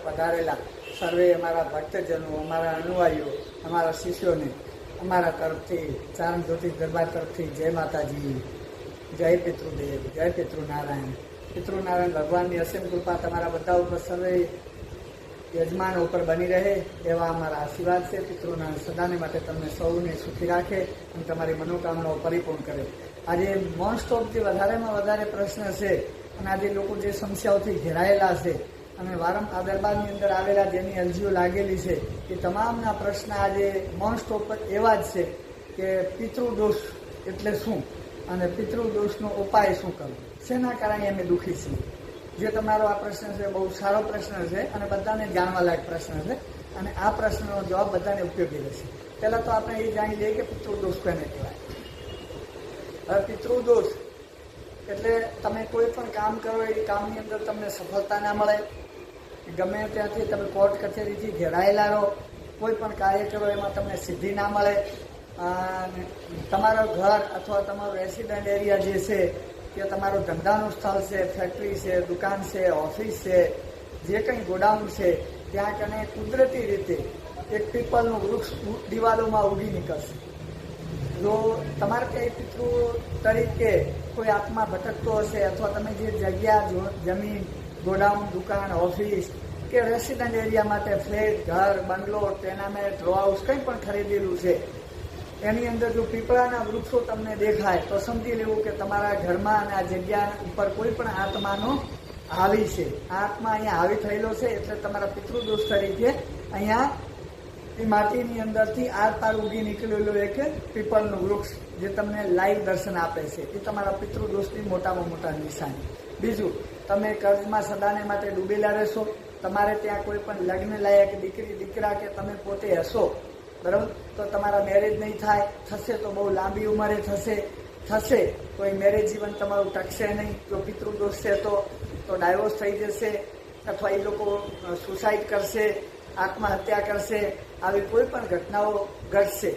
પધારેલા સર્વે અમારા ભક્તજનો, અમારા અનુયાયીઓ, અમારા શિષ્યોને અમારા તરફથી ચારણ જ્યોતિ દરબાર તરફથી જય માતાજી, જય પિતૃદેવ, જય પિતૃનારાયણ. પિતૃનારાયણ ભગવાનની અસીમ કૃપા તમારા બધા ઉપર સર્વે યજમાનો ઉપર બની રહે એવા અમારા આશીર્વાદ છે. પિતૃનારાયણ સદાને માટે તમને સૌને સુખી રાખે અને તમારી મનોકામનાઓ પરિપૂર્ણ કરે. આજે મોસ્ટ ઓફ જે વધારેમાં વધારે પ્રશ્ન છે અને આજે લોકો જે સમસ્યાઓથી ઘેરાયેલા છે અને વારંવાર આ દરબારની અંદર આવેલા જેની અરજીઓ લાગેલી છે એ તમામના પ્રશ્ન આજે મોસ્ટ ઓફ એવા જ છે કે પિતૃદોષ એટલે શું અને પિતૃદોષનો ઉપાય શું કરવો, શેના કારણે અમે દુઃખી છીએ. જે તમારો આ પ્રશ્ન છે બહુ સારો પ્રશ્ન છે અને બધાને જાણવા લાયક પ્રશ્ન છે અને આ પ્રશ્નનો જવાબ બધાને ઉપયોગી રહેશે. પહેલાં તો આપણે એ જાણી લઈએ કે પિતૃદોષ કોને કહેવાય. હવે પિતૃદોષ એટલે તમે કોઈ પણ કામ કરો એ કામની અંદર તમને સફળતા ના મળે, ગમે ત્યાંથી તમે કોર્ટ કચેરીથી ઘેરાયેલા રહો, કોઈ પણ કાર્ય કરો એમાં તમને સિદ્ધિ ના મળે, તમારું ઘર અથવા તમારું રેસિડન્ટ એરિયા જે છે કે તમારું ધંધાનું સ્થળ છે, ફેક્ટરી છે, દુકાન છે, ઓફિસ છે, જે કંઈ ગોડાઉન છે ત્યાં કને કુદરતી રીતે એક પીપલનું વૃક્ષ દિવાલોમાં ઉગી નીકળશે. જો તમારે ત્યાં પિતૃ તરીકે કોઈ આત્મા ભટકતો હશે અથવા તમે જે જગ્યા, જમીન, ગોડાઉન, દુકાન, ઓફિસ કે રેસિડન્ટ એરિયા માટે ફ્લેટ, ઘર, બંગલો, ટેનામેન્ટ, રો હાઉસ કંઈ પણ ખરીદેલું છે એની અંદર જો પીપળાના વૃક્ષો તમને દેખાય તો સમજી લેવું કે તમારા ઘરમાં અને આ જગ્યા ઉપર કોઈ પણ આત્માનો હાવી છે. આ આત્મા અહીંયા હાવી થયેલો છે એટલે તમારા પિતૃદોષ તરીકે અહીંયા એ માટીની અંદરથી આર પાર ઉગી નીકળેલું એક પીપળનું વૃક્ષ જે તમને લાઈવ દર્શન આપે છે એ તમારા પિતૃદોષની મોટામાં મોટા નિશાની. બીજું, તમે કર્જમાં સદાને માટે ડૂબેલા રહેશો. તમારે ત્યાં કોઈ પણ લગ્ન લાયક દીકરી, દીકરા કે તમે પોતે હશો, બરાબર, તો તમારા મેરેજ નહીં થાય, થશે તો બહુ લાંબી ઉંમરે થશે તો એ મેરેજ જીવન તમારું ટકશે નહીં. જો પિતૃદોષ છે તો ડાયવોર્સ થઈ જશે અથવા એ લોકો સુસાઇડ કરશે, આત્મહત્યા કરશે, આવી કોઈ પણ ઘટનાઓ ઘટશે.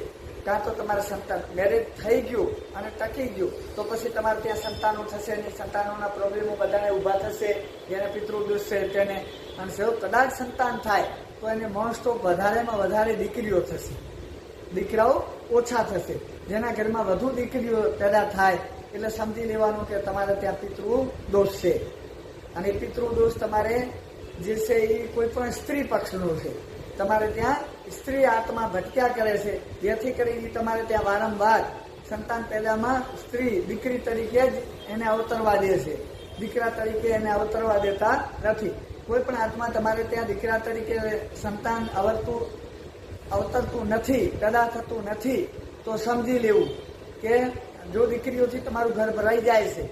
કાં તો તમારા સંતાન મેરેજ થઈ ગયું અને ટકી ગયું તો પછી તમારે ત્યાં સંતાનો થશે નહીં, સંતાનોના પ્રોબ્લેમો બધાને ઊભા થશે, જેને પિતૃદોષ છે તેને. અને જો કદાચ સંતાન થાય તો એને મોસ્ટ ઓફ વધારેમાં વધારે દીકરીઓ થશે, દીકરાઓ ઓછા થશે. જેના ઘરમાં વધુ દીકરીઓ પેદા થાય એટલે સમજી લેવાનું કે તમારે ત્યાં પિતૃદોષ છે. અને પિતૃદોષ તમારે જે છે એ કોઈ પણ સ્ત્રી પક્ષનો છે. તમારે ત્યાં સ્ત્રી આત્મા ભટક્યા કરે છે જેથી કરીને તમારે ત્યાં વારંવાર સંતાન પેદામાં સ્ત્રી દીકરી તરીકે જ એને અવતરવા દે છે, દીકરા તરીકે એને અવતરવા દેતા નથી. કોઈ પણ આત્મા તમારે ત્યાં દીકરા તરીકે સંતાન અવતરતું નથી, પેદા થતું નથી તો સમજી લેવું કે જો દીકરીઓથી તમારું ઘર ભરાઈ જાય છે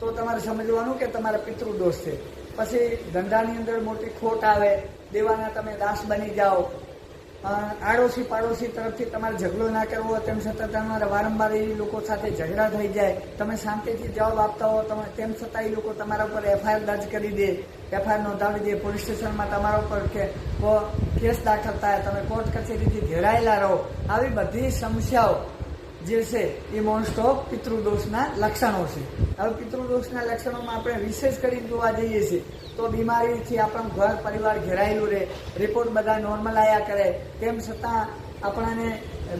તો તમારે સમજવાનું કે તમારા પિતૃદોષ છે. પછી ધંધાની અંદર મોટી ખોટ આવે, દેવાના તમે દાસ બની જાઓ, આડોશી પાડોશી તરફથી તમારે ઝઘડો ના કરવો તેમ છતાં તમારે વારંવાર એ લોકો સાથે ઝઘડા થઈ જાય, તમે શાંતિથી જવાબ આપતા હો તેમ છતાં એ લોકો તમારા ઉપર એફઆઈઆર દર્જ કરી દે, એફઆઈઆર નોંધાવી દે, પોલીસ સ્ટેશનમાં તમારા ઉપર કેસ દાખલ થાય, તમે કોર્ટ કચેરીથી ઘેરાયેલા રહો. આવી બધી સમસ્યાઓ જે છે એ મોસ્ટ ઓફ પિતૃદોષના લક્ષણો છે. હવે પિતૃદોષના લક્ષણોમાં આપણે વિશેષ કરીને જોવા જઈએ છીએ તો બીમારીથી આપણું ઘર પરિવાર ઘેરાયેલું રહે, રિપોર્ટ બધા નોર્મલ આવ્યા કરે, તેમ છતાં આપણને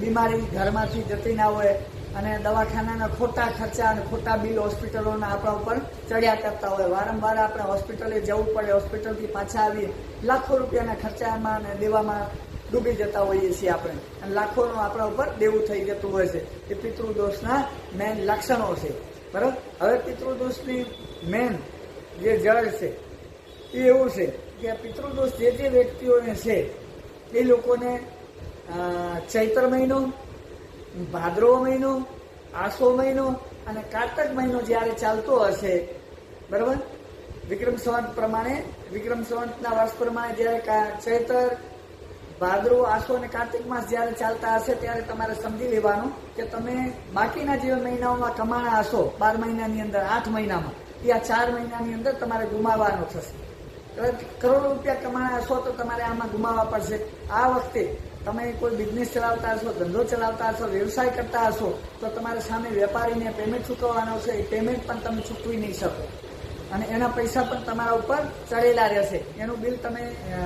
બીમારી ઘરમાંથી જતી ના હોય અને દવાખાનાના ખોટા ખર્ચા અને ખોટા બિલ હોસ્પિટલોના આપણા ઉપર ચડ્યા કરતા હોય. વારંવાર આપણે હોસ્પિટલે જવું પડે, હોસ્પિટલથી પાછા આવીએ લાખો રૂપિયાના ખર્ચામાં અને દેવામાં ડૂબી જતા હોઈએ છીએ આપણે અને લાખોનું આપણા ઉપર દેવું થઈ જતું હોય છે. એ પિતૃદોષના મેન લક્ષણો છે, બરાબર. હવે પિતૃદોષની મેન જે જળ છે એ એવું છે કે પિતૃદોષ જે વ્યક્તિઓને છે એ લોકોને ચૈત્ર મહિનો, ભાદરવો મહિનો, આસો મહિનો અને કાર્તક મહિનો જ્યારે ચાલતો હશે, બરાબર, વિક્રમ સંવત પ્રમાણે, વિક્રમ સંવતના વર્ષ પ્રમાણે જ્યારે ચૈત્ર, ભાદરવો, આસો અને કાર્તિક માસ જ્યારે ચાલતા હશે ત્યારે તમારે સમજી લેવાનું કે તમે બાકીના જે મહિનાઓમાં કમાણા હશો 12 મહિનાની અંદર, 8 મહિનામાં, એ આ 4 મહિનાની અંદર તમારે ગુમાવવાનો થશે. કરોડો રૂપિયા કમાણા હશો તો તમારે આમાં ગુમાવવા પડશે. આ વખતે તમે કોઈ બિઝનેસ ચલાવતા હશો, ધંધો ચલાવતા હશો, વ્યવસાય કરતા હશો તો તમારે સામે વેપારીને પેમેન્ટ ચૂકવવાનો છે, એ પેમેન્ટ પણ તમે ચૂકવી નહીં શકો. અને એના પૈસા પણ તમારા ઉપર ચડેલા રહેશે. એનું બિલ તમે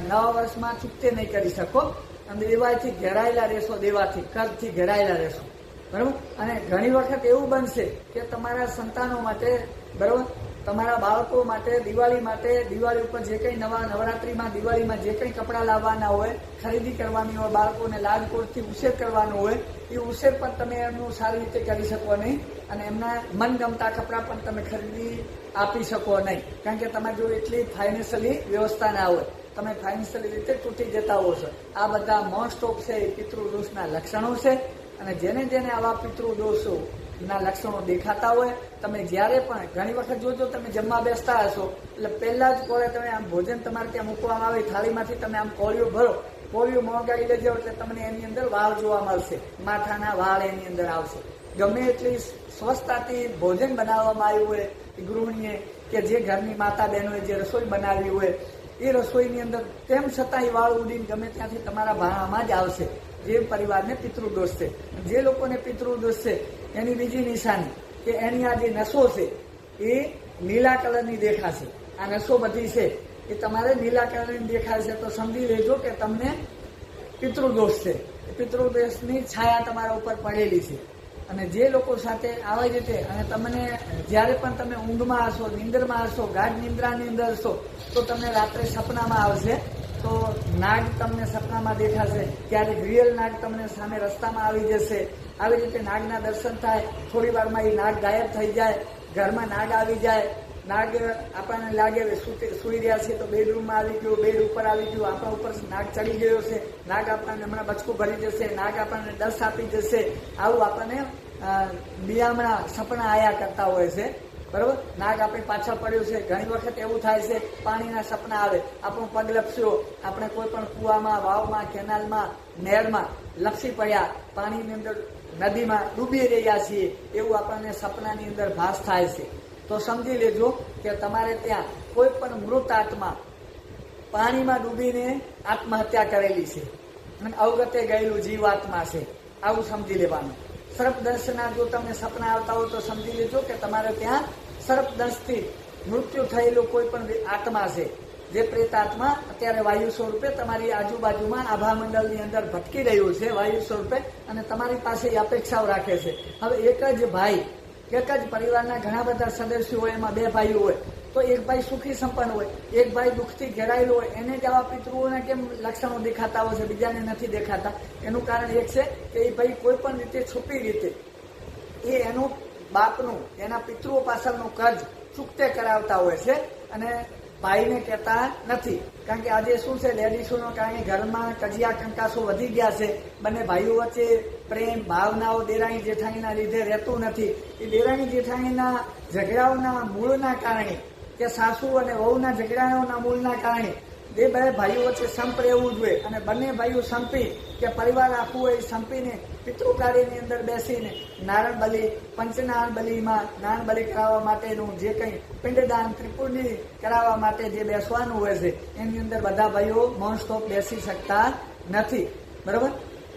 નવા વર્ષમાં ચૂકતે નહીં કરી શકો અને દેવાથી ઘેરાયેલા રહેશો, દેવાથી કર્જથી ઘેરાયેલા રહેશો. બરાબર. અને ઘણી વખત એવું બનશે કે તમારા સંતાનો માટે, બરાબર, તમારા બાળકો માટે દિવાળી ઉપર જે કંઈ નવરાત્રીમાં દિવાળીમાં જે કંઈ કપડાં લાવવાના હોય, ખરીદી કરવાની હોય, બાળકોને લાડકોડથી ઉછેર કરવાનો હોય, એ ઉછેર પણ તમે એમનું સારી રીતે કરી શકો નહીં અને એમના મનગમતા કપડાં પણ તમે ખરીદી આપી શકો નહીં. કારણ કે તમારી જોડે એટલી ફાઇનાન્શિયલી વ્યવસ્થા ના હોય, તમે ફાઇનાન્શિયલી રીતે તૂટી જતા હો છો. આ બધા મોસ્ટ ઓફ છે એ પિતૃદોષના લક્ષણો છે. અને જેને આવા પિતૃદોષો ના લક્ષણો દેખાતા હોય, તમે જ્યારે પણ ઘણી વખત જોજો, તમે જમવા બેસતા હશો એટલે પહેલા જ કોળે તમે આમ ભોજન તમારે ત્યાં મૂકવામાં આવે, થાળીમાંથી તમે આમ કોળિયો ભરો, કોળિયો મોંઘાડી લેજો એટલે તમને એની અંદર વાળ જોવા મળશે, માથાના વાળ એની અંદર આવશે. ગમે એટલી સ્વચ્છતાથી ભોજન બનાવવામાં આવ્યું હોય ગૃહિણીએ કે જે ઘરની માતા બહેનોએ જે રસોઈ બનાવી હોય, એ રસોઈની અંદર તેમ છતાં એ વાળ ઉડીને ગમે ત્યાંથી તમારા ભાણામાં જ આવશે. જે પરિવારને પિતૃદોષ છે, જે લોકોને પિતૃદોષ છે, એની બીજી નિશાની કે એની આ જે નસો છે એ નીલા કલરની દેખાશે. આ નસો બધી છે એ તમારે નીલા કલરની દેખાશે તો સમજી લેજો કે તમને પિતૃદોષ છે. પિતૃદોષની છાયા તમારા ઉપર પડેલી છે. અને જે લોકો સાથે આવી રીતે, અને તમને જ્યારે પણ તમે ઊંઘમાં હશો, નિંદરમાં હશો, ગાઢ નિંદ્રાની અંદર હશો, તો તમને રાત્રે સપનામાં આવશે. તો નાગ તમને સપનામાં દેખાશે, ક્યારેક રિયલ નાગ તમને સામે રસ્તામાં આવી જશે. આવી રીતે નાગના દર્શન થાય, થોડી વારમાં એ નાગ ગાયબ થઈ જાય, ઘરમાં નાગ આવી જાય. નાગ આપણને લાગે સુઈ રહ્યા છે તો બેડરૂમમાં આવી ગયો, બેડ ઉપર આવી ગયું, આપણા ઉપર નાગ ચડી ગયો છે, નાગ આપણને હમણાં બચકું ભરી જશે, નાગ આપણને દસ આપી જશે. આવું આપણને બિયામણા સપના આયા કરતા હોય છે. બરોબર. નાગ આપણી પાછળ પડ્યું છે. ઘણી વખત એવું થાય છે પાણીના સપના આવે, આપણું પગ લપસ્યો, આપણે કોઈ પણ કુવામાં, વાવમાં, કેનાલમાં, નહેરમાં લપસી પડ્યા, પાણીની અંદર, નદીમાં ડૂબી રહ્યા છીએ, એવું આપણને સપનાની અંદર ભાસ થાય છે. તો સમજી લેજો કે તમારે ત્યાં કોઈ પણ મૃત આત્મા પાણીમાં ડૂબીને આત્મહત્યા કરેલી છે અને અવગતે ગયેલું જીવાત્મા છે, આવું સમજી લેવાનું. સર્પદંશના જો તમને સપના આવતા હોય તો સમજી લેજો કે તમારે ત્યાં સર્પદંશથી મૃત્યુ થયેલું કોઈ પણ આત્મા છે, જે પ્રેત આત્મા અત્યારે વાયુ સ્વરૂપે તમારી આજુબાજુમાં આભામંડળની અંદર ભટકી રહ્યું છે વાયુ સ્વરૂપે, અને તમારી પાસે અપેક્ષાઓ રાખે છે. હવે એક જ પરિવારના ઘણા બધા સદસ્યો હોય, એમાં બે ભાઈઓ હોય, તો એક ભાઈ સુખી સંપન્ન હોય, એક ભાઈ દુઃખથી ઘેરાયેલો હોય, એને જ આવા પિતૃઓને કેમ લક્ષણો દેખાતા હોય છે, બીજાને નથી દેખાતા? એનું કારણ એક છે કે એ ભાઈ કોઈ પણ રીતે છુપી રીતે એ એનું બાપનું, એના પિતૃઓ પાછળનું કર્જ ચૂકતે કરાવતા હોય છે અને ભાઈને કહેતા નથી. કારણ કે આજે શું છે, લેડીસોનો કારણે ઘરમાં કજિયા કંકાસો વધી ગયા છે. બંને ભાઈઓ વચ્ચે પ્રેમ ભાવનાઓ દેરાણી જેઠાણીના લીધે રહેતું નથી. એ દેરાણી જેઠાણીના ઝઘડાઓના મૂળના કારણે કે સાસુ અને વહુના ઝઘડાઓના મૂળના કારણે બે ભાઈઓ વચ્ચે સંપ રહેવું જોઈએ. અને બંને ભાઈઓ સંપી કે પરિવાર આખું હોય સંપીને પિતૃકાર્યની અંદર બેસીને નારાયણ બલિ, પંચનારાયણ બલિમાં નારાયણ બલિ કરાવવા માટેનું જે કંઈ પિંડદાન, ત્રિપુરણી કરાવવા માટે જે બેસવાનું હોય છે, એની અંદર બધા ભાઈઓ નોન સ્ટોપ બેસી શકતા નથી. બરાબર.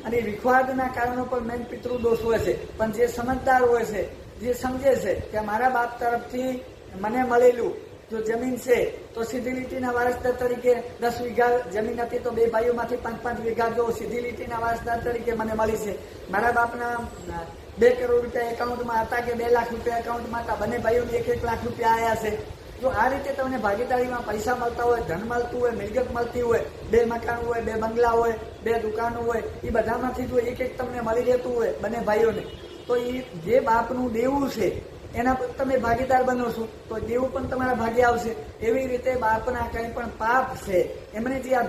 અને વિખવાદના કારણો પર મેન પિતૃદોષ હોય છે. પણ જે સમજદાર હોય છે, જે સમજે છે કે મારા બાપ તરફથી મને મળેલું જો જમીન છે તો સીધી લીટીના વારસદાર તરીકે 10 વીઘા જમીન હતી તો બે ભાઈઓમાંથી 5-5 વીઘા જો સીધી લીટીના વારસદાર તરીકે મને મળી છે. મારા બાપના 2 કરોડ રૂપિયા એકાઉન્ટમાં હતા કે 2 લાખ રૂપિયા એકાઉન્ટમાં હતા, બંને ભાઈઓને 1-1 લાખ રૂપિયા આવ્યા છે. જો આ રીતે તમને ભાગીદારીમાં પૈસા મળતા હોય, ધન મળતું હોય, મિલકત મળતી હોય, 2 મકાન હોય, 2 બંગલા હોય, 2 દુકાનો હોય, એ બધામાંથી જો એક તમને મળી રહેતું હોય બંને ભાઈઓને, તો એ જે બાપનું દેવું છે એના પર તમે ભાગીદાર બનો છો તો દેવું પણ તમારા ભાગે આવશે. એવી રીતે બાપના કંઈ પણ પાપ છે, એમણે જે આ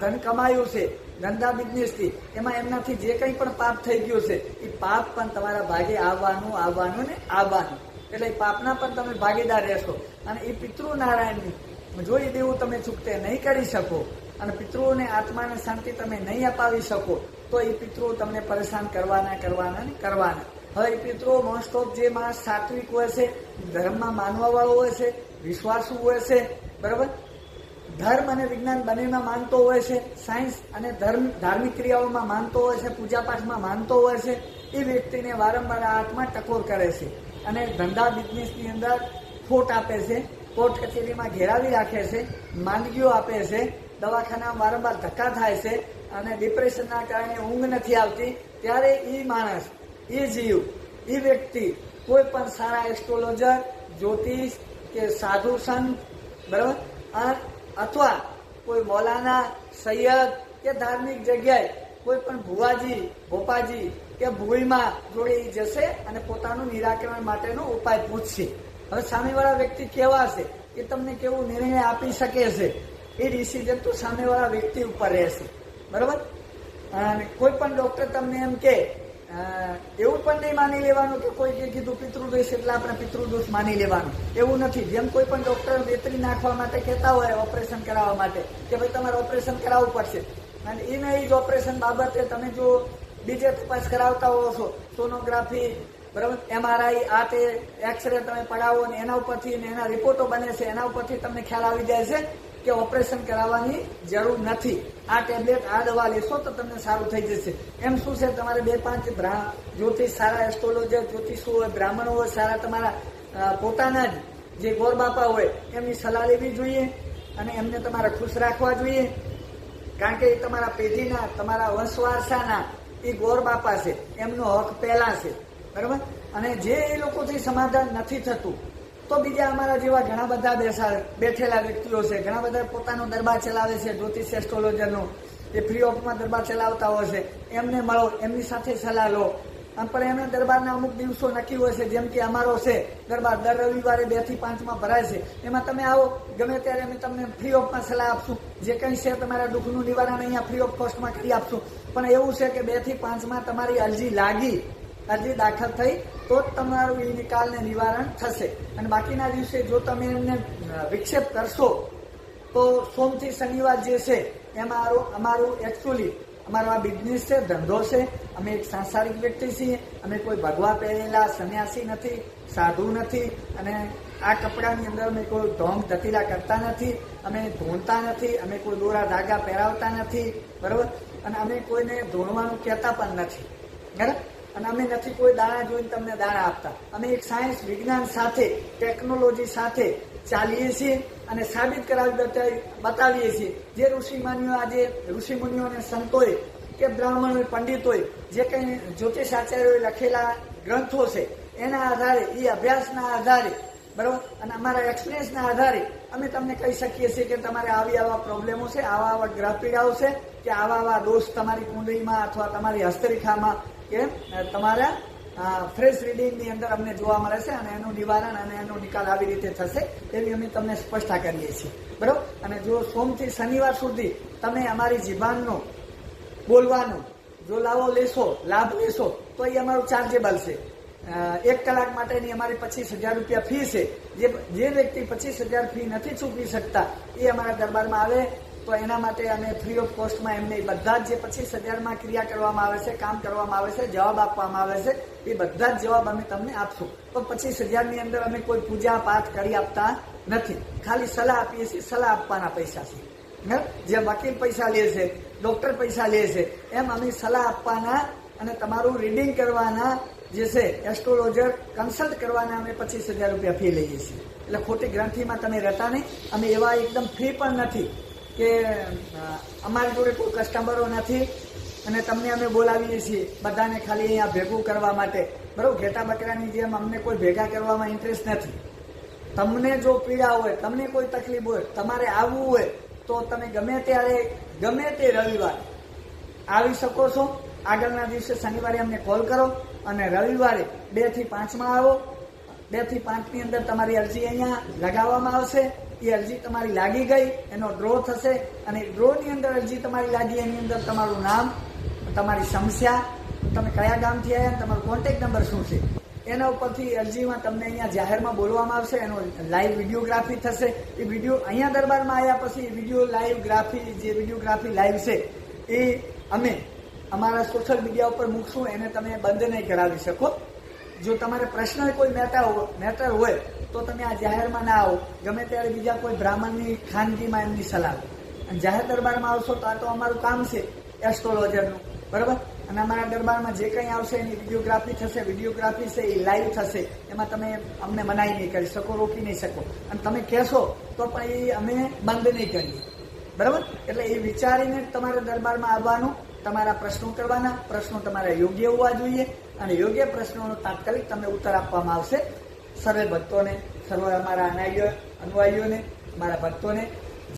ધન કમાયું છે ધંધા બિઝનેસથી, એમાં એમનાથી જે કંઈ પણ પાપ થઈ ગયું છે એ પાપ પણ તમારા ભાગે આવવાનું ને આવવાનું. એટલે એ પાપના પણ તમે ભાગીદાર રહેશો. અને એ પિતૃનારાયણની જો એ દેવું તમે ચૂકતે નહીં કરી શકો અને પિતૃઓને આત્માને શાંતિ તમે નહીં અપાવી શકો તો એ પિતૃઓ તમને પરેશાન કરવાના. હવે એ પિતૃઓ મોસ્ટ ઓફ જે માણસ સાત્વિક હોય છે, ધર્મમાં માનવા વાળો હોય છે, વિશ્વાસુ હોય છે, બરાબર, ધર્મ અને વિજ્ઞાન બંનેમાં માનતો હોય છે, સાયન્સ અને ધાર્મિક ક્રિયાઓમાં માનતો હોય છે, પૂજાપાઠમાં માનતો હોય છે, એ વ્યક્તિને વારંવાર આ આત્મા ટકોર કરે છે અને ધંધા બિઝનેસની અંદર ખોટ આપે છે કોર્ટ કચેરીમાં ઘેરાવી રાખે છે, માંદગીઓ આપે છે, દવાખાના વારંવાર ધક્કા થાય છે અને ડિપ્રેશનના કારણે ઊંઘ નથી આવતી, ત્યારે એ માણસ, એ જીવ, એ વ્યક્તિ કોઈ પણ સારા એસ્ટ્રોલોજર, જ્યોતિષ કે સાધુ સંત, બરાબર, અથવા કોઈ મૌલાના, સૈયદ કે ધાર્મિક જગ્યાએ કોઈ પણ ભુવાજી, ભોપાજી કે ભૂઈમાં જોડે જશે અને પોતાનું નિરાકરણ માટેનો ઉપાય પૂછશે. હવે સામેવાળા વ્યક્તિ કેવા છે એ તમને કેવું નિર્ણય આપી શકે છે એ ડિસિઝન તો સામેવાળા વ્યક્તિ ઉપર રહેશે, બરાબર. અને કોઈ પણ ડોક્ટર તમને એમ કે એવું પણ નહીં માની લેવાનું કે કોઈ કીધું પિતૃદોષ એટલે આપણે પિતૃદોષ માની લેવાનું, એવું નથી. જેમ કોઈ પણ ડોક્ટર વેતરી નાખવા માટે કહેતા હોય ઓપરેશન કરાવવા માટે કે ભાઈ તમારે ઓપરેશન કરાવવું પડશે, અને એને એ જ ઓપરેશન બાબતે તમે જો બીજે તપાસ કરાવતા હો છો, સોનોગ્રાફી, બરાબર, MRI, આ તે એક્સરે તમે પડાવો ને એના ઉપરથી એના રિપોર્ટો બને છે, એના ઉપરથી તમને ખ્યાલ આવી જાય છે કે ઓપરેશન કરાવવાની જરૂર નથી, આ ટેબ્લેટ, આ દવા લેશો તો તમને સારું થઈ જશે. એમ શું છે, તમારે 2-5 જ્યોતિષ, સારા એસ્ટ્રોલોજર જ્યોતિષો હોય, બ્રાહ્મણો હોય સારા, તમારા પોતાના જ જે ગોર બાપા હોય એમની સલાહ લેવી જોઈએ અને એમને તમારે ખુશ રાખવા જોઈએ, કારણ કે એ તમારા પેઢીના, તમારા વંશવારસાના એ ગોર બાપા છે, એમનો હક પહેલા છે, બરાબર. અને જે એ લોકોથી સમાધાન નથી થતું તો બીજા અમારા જેવા ઘણા બધા બેઠેલા વ્યક્તિઓ છે, ઘણા બધા પોતાનો દરબાર ચલાવે છે, જ્યોતિષ એસ્ટ્રોલોજરનો, એ ફ્રી ઓફમાં દરબાર ચલાવતા હોય છે, એમને મળો, એમની સાથે સલાહ લો. પણ એમના દરબારના અમુક દિવસો નક્કી હોય છે, જેમ કે અમારો છે દરબાર દર રવિવારે 2 થી 5 ભરાય છે, એમાં તમે આવો ગમે ત્યારે અમે તમને ફ્રી ઓફમાં સલાહ આપશું, જે કંઈ છે તમારા દુઃખનું નિવારણ અહીંયા ફ્રી ઓફ કોસ્ટમાં કરી આપશું. પણ એવું છે કે 2 થી 5 તમારી અરજી દાખલ થઈ તો જ તમારું એ નિકાલને નિવારણ થશે. અને બાકીના દિવસે જો તમે એમને વિક્ષેપ કરશો તો સોમથી શનિવાર જે છે એમાં અમારું એકચ્યુઅલી અમારો આ બિઝનેસ છે, ધંધો છે, અમે એક સાંસારિક વ્યક્તિ છીએ, અમે કોઈ ભગવા પહેરેલા સંન્યાસી નથી, સાધુ નથી, અને આ કપડાની અંદર અમે કોઈ ઢોંગ ધતીલા કરતા નથી, અમે ધૂણતા નથી, અમે કોઈ દોરા ધાગા પહેરાવતા નથી, બરાબર. અને અમે કોઈને ધૂણવાનું કહેતા પણ નથી, બરાબર. અને અમે નથી કોઈ દાણા જોઈને તમને દાણા આપતા, અમે એક સાયન્સ, વિજ્ઞાન સાથે, ટેકનોલોજી સાથે ચાલીએ છીએ અને સાબિત કરાવી બતાવીએ છીએ. જે ઋષિમુનિઓ અને સંતોએ કે બ્રાહ્મણોએ, પંડિતોએ જે કંઈ જ્યોતિષ આચાર્યોએ લખેલા ગ્રંથો છે એના આધારે, એ અભ્યાસના આધારે, બરાબર, અને અમારા એક્સપિરિયન્સના આધારે અમે તમને કહી શકીએ છીએ કે તમારે આવા પ્રોબ્લેમો છે, આવા ગ્રહ પીડાઓ છે, કે આવા દોષ તમારી કુંડળીમાં અથવા તમારી હસ્તરેખામાં કે તમારા ફ્રેશ રીડિંગની અંદર અમને જોવા મળે છે, અને એનું નિવારણ અને એનો નિકાલ આવી રીતે થશે એવી અમે તમને સ્પષ્ટતા કરીએ છીએ, બરાબર. અને જો સોમથી શનિવાર સુધી તમે અમારી જીભાનનો બોલવાનો જો લાભ લેશો તો એ અમારું ચાર્જેબલ છે. 1 કલાક માટેની અમારી 25,000 રૂપિયા ફી છે. જે વ્યક્તિ 25,000 ફી નથી ચૂકવી શકતા એ અમારા દરબારમાં આવે તો એના માટે અમે ફ્રી ઓફ કોસ્ટમાં એમને બધા જ જે 25,000માં ક્રિયા કરવામાં આવે છે, કામ કરવામાં આવે છે, જવાબ આપવામાં આવે છે, એ બધા જ જવાબ અમે તમને આપશું. તો 25,000ની અંદર અમે કોઈ પૂજા પાઠ કરી આપતા નથી, ખાલી સલાહ આપીએ છીએ, સલાહ આપવાના પૈસા છે. જે વકીલ પૈસા લે છે, ડોક્ટર પૈસા લે છે, એમ અમે સલાહ આપવાના અને તમારું રીડિંગ કરવાના જે છે, એસ્ટ્રોલોજર કન્સલ્ટ કરવાના અમે 25,000 રૂપિયા ફી લઈએ છીએ. એટલે ખોટી ગ્રંથિમાં તમે રહેતા નહીં. અમે એવા એકદમ ફ્રી પણ નથી કે અમારી જોડે કોઈ કસ્ટમરો નથી અને તમને અમે બોલાવીએ છીએ બધાને ખાલી અહીંયા ભેગું કરવા માટે, બરાબર. ઘેટા બકરાની જેમ અમને કોઈ ભેગા કરવામાં ઇન્ટરેસ્ટ નથી. તમને જો પીડા હોય, તમને કોઈ તકલીફ હોય, તમારે આવવું હોય તો તમે ગમે ત્યારે, ગમે તે રવિવારે આવી શકો છો. આગળના દિવસે શનિવારે અમને કોલ કરો અને રવિવારે 2 થી 5 આવો. 2 થી 5ની અંદર તમારી અરજી અહીંયા લગાવવામાં આવશે. એ અરજી તમારી લાગી ગઈ, એનો ડ્રો થશે અને ડ્રોની અંદર અરજી તમારી લાગી, એની અંદર તમારું નામ, તમારી સમસ્યા, તમે કયા ગામથી આવ્યા, તમારો કોન્ટેક્ટ નંબર શું છે, એના ઉપરથી અરજીમાં તમને અહીંયા જાહેરમાં બોલવામાં આવશે. એનો લાઈવ વિડીયોગ્રાફી થશે. એ વિડીયો અહીંયા દરબારમાં આવ્યા પછી વિડીયોગ્રાફી લાઈવ છે એ અમે અમારા સોશિયલ મીડિયા ઉપર મૂકશું. એને તમે બંધ નહીં કરાવી શકો. જો તમારે પર્સનલ કોઈ મેટર હોય તો તમે આ જાહેરમાં ના આવો, ગમે ત્યારે બીજા કોઈ બ્રાહ્મણની ખાનગીમાં એમની સલાહ. અને જાહેર દરબારમાં આવશો તો આ તો અમારું કામ છે એસ્ટ્રોલોજરનું, બરાબર. અને અમારા દરબારમાં જે કંઈ આવશે એની વિડીયોગ્રાફી થશે. વિડીયોગ્રાફી છે એ લાઈવ થશે. એમાં તમે અમને મનાઈ નહીં કરી શકો, રોકી નહીં શકો. અને તમે કહેશો તો પણ એ અમે બંધ નહીં કરીએ. બરાબર? એટલે એ વિચારીને તમારા દરબારમાં આવવાનું, તમારા પ્રશ્નો કરવાના. પ્રશ્નો તમારા યોગ્ય હોવા જોઈએ અને યોગ્ય પ્રશ્નોનો તાત્કાલિક તમને ઉત્તર આપવામાં આવશે. સર્વે ભક્તોને, સર્વ અમારા અનુયાયીઓને, અમારા ભક્તોને